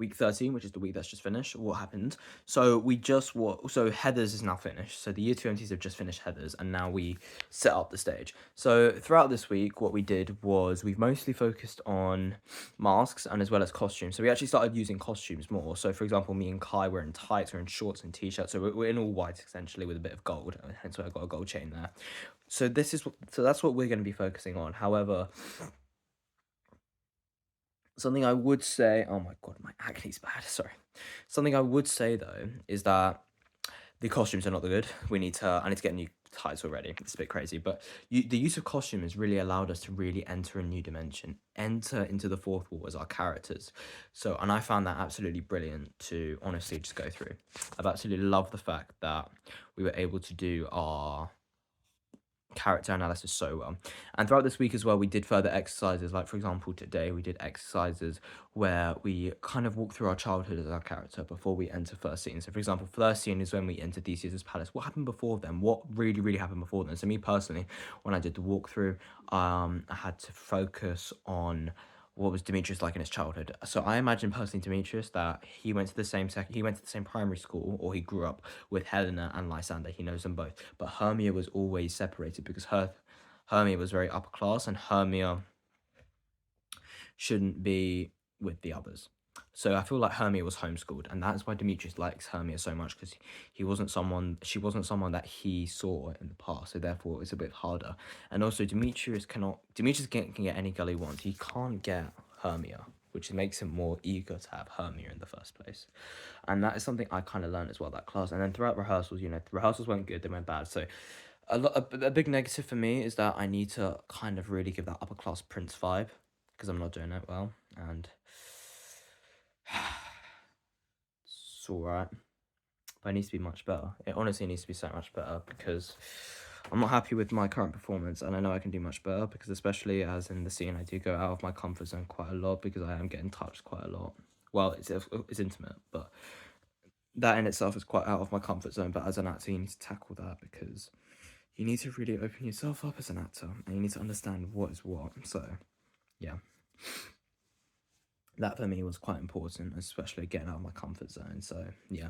week 13, which is the week that's just finished, what happened. So we just what so Heathers is now finished. So the year two MTs have just finished Heathers, and now we set up the stage. So throughout this week, what we did was we've mostly focused on masks and as well as costumes. So we actually started using costumes more. So for example, me and Kai were in tights, we're in shorts and t-shirts. So we're in all white essentially with a bit of gold. Hence why I got a gold chain there. So that's what we're going to be focusing on. However, something I would say, oh my god, my acne's bad. Sorry. Something I would say though is that the costumes are not that good. I need to get new tights already. It's a bit crazy, but the use of costume has really allowed us to really enter a new dimension, enter into the fourth wall as our characters. So, and I found that absolutely brilliant to honestly just go through. I've absolutely loved the fact that we were able to do our character analysis so well. And throughout this week as well, we did further exercises. Like for example, today we did exercises where we kind of walk through our childhood as our character before we enter first scene. So for example, first scene is when we enter Theseus's palace. What happened before then? What really happened before then? So me personally, when I did the walkthrough, I had to focus on what was Demetrius like in his childhood. So I imagine personally Demetrius that he went to the same primary school, or he grew up with Helena and Lysander. He knows them both. But Hermia was always separated because Hermia was very upper class, and Hermia shouldn't be with the others. So I feel like Hermia was homeschooled, and that's why Demetrius likes Hermia so much, because she wasn't someone that he saw in the past. So therefore, it's a bit harder. And also, Demetrius can get any girl he wants. He can't get Hermia, which makes him more eager to have Hermia in the first place. And that is something I kind of learned as well, that class. And then throughout rehearsals, the rehearsals went good, they went bad. So a big negative for me is that I need to kind of really give that upper class prince vibe, because I'm not doing it well, and it's alright. But it needs to be much better. It honestly needs to be so much better, because I'm not happy with my current performance, and I know I can do much better, because especially as in the scene, I do go out of my comfort zone quite a lot, because I am getting touched quite a lot. Well, it's intimate, but that in itself is quite out of my comfort zone. But as an actor, you need to tackle that, because you need to really open yourself up as an actor, and you need to understand what is what. So, yeah. That for me was quite important, especially getting out of my comfort zone. So, yeah.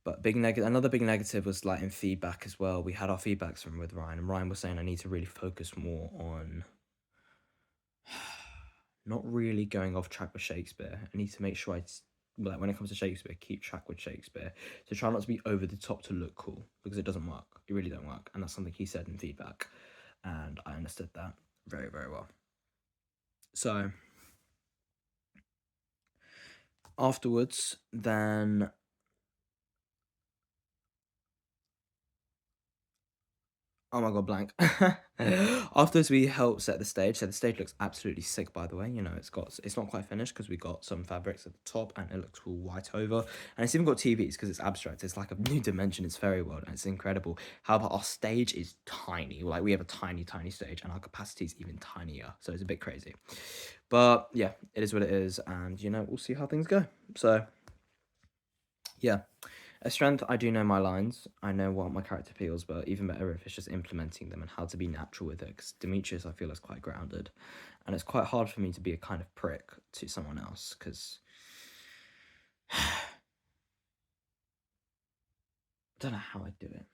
But another big negative was like in feedback as well. We had our feedbacks from with Ryan, and Ryan was saying I need to really focus more on not really going off track with Shakespeare. I need to make sure like when it comes to Shakespeare, keep track with Shakespeare. So try not to be over the top to look cool, because it doesn't work. It really don't work, and that's something he said in feedback, and I understood that very well. So afterwards, then oh my god, blank. Afterwards, we helped set the stage. So the stage looks absolutely sick, by the way. It's not quite finished because we got some fabrics at the top, and it looks all white over. And it's even got TVs because it's abstract. It's like a new dimension. It's fairy world, and it's incredible. However, our stage is tiny. Like we have a tiny stage, and our capacity is even tinier. So it's a bit crazy. But yeah, it is what it is, and we'll see how things go. So yeah. A strength, I do know my lines. I know what my character feels, but even better if it's just implementing them and how to be natural with it. Because Demetrius, I feel, is quite grounded. And it's quite hard for me to be a kind of prick to someone else, because I don't know how I do it.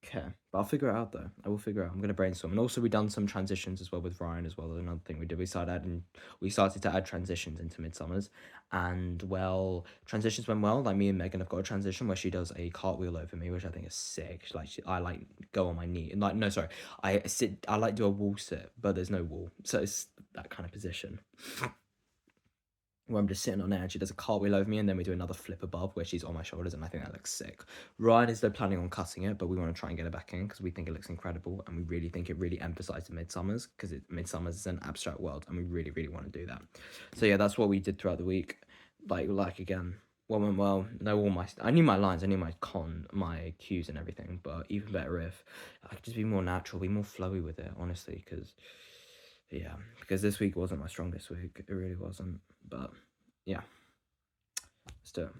Okay, but I'll figure it out though. I will figure it out. I'm gonna brainstorm, and also we done some transitions as well with Ryan as well. Another thing we did, we started to add transitions into Midsummer's, and well, transitions went well. Like me and Megan have got a transition where she does a cartwheel over me, which I think is sick. I like go on my knee, and like no, sorry, I like do a wall sit, but there's no wall, so it's that kind of position where I'm just sitting on there and she does a cartwheel over me, and then we do another flip above where she's on my shoulders, and I think that looks sick. Ryan is though planning on cutting it, but we want to try and get it back in because we think it looks incredible, and we really think it really emphasizes Midsummer's, because Midsummer's is an abstract world, and we really want to do that. So yeah, that's what we did throughout the week. Like again, what went well? I knew my lines, I knew my cues and everything, but even better if I could just be more natural, be more flowy with it, honestly, because this week wasn't my strongest week. It really wasn't. But yeah, let's do it.